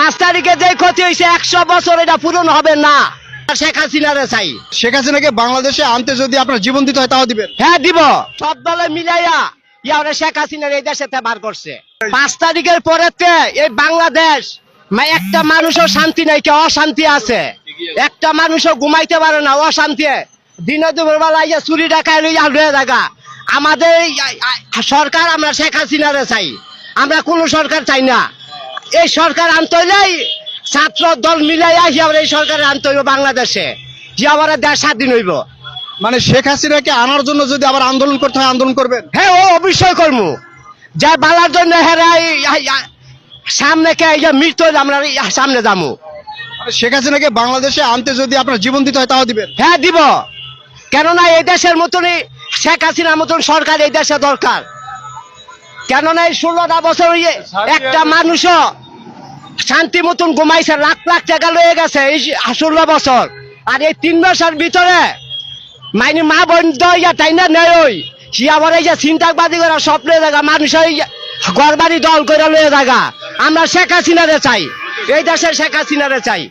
5 তারিখে যে ক্ষতি হয়েছে 100 বছর এটা পূরণ হবে না। শেখ হাসিনারে চাই। শেখ হাসিনাকে বাংলাদেশে আনতে যদি আপনার জীবন দিতে হয় তাও দিবেন? হ্যাঁ দিব। সব দলে মিলাইয়া ইয়ারে শেখ হাসিনার এই দেশে বার করছে। 5 তারিখের পরেতে এই বাংলাদেশ একটা মানুষও শান্তি নাই, কে অশান্তি আছে। একটা মানুষও ঘুমাইতে পারে না, অশান্তি। দিনে দুপুর বেলা ইয়ে চুরি ডাকায় লয়ে থাকা। আমাদের সরকার, আমরা শেখ হাসিনারে চাই, আমরা কোন সরকার চাই না। এই সরকার আনতে হইলেই ছাত্র দল মিলাইয়া এই সরকার আনতে হইব বাংলাদেশে, যে আবার দেশ স্বাধীন হইব। মানে শেখ হাসিনাকে আনার জন্য যদি আবার আন্দোলন করতে হয় আন্দোলন করবেন? হ্যাঁ, ও অবশ্যই করবো। যা বালার জন্য হেরাই সামনে কে মৃত্যু আমরা সামনে যাবো। শেখ হাসিনাকে বাংলাদেশে আনতে যদি আপনার জীবন দিতে হয় তাও দিবেন? হ্যাঁ দিব। কেননা এই দেশের মতনই শেখ হাসিনার মতন সরকার এই দেশে দরকার। কেননা এই 16টা বছর একটা মানুষও শান্তি মতন ঘুমাইছে, লাখ লাখ টাকা লয়ে গেছে এই 16 বছর। আর এই 3 বছর ভিতরে মাইনি মা বোন তাই না নেই, ওই সে আবার এই যে চিন্তাবাদী করা সব লয়ে জায়গা মানুষের ঘর বাড়ি দল করে লয়ে জায়গা। আমরা শেখ হাসিনারে চাই, এই দেশের শেখ হাসিনারে চাই।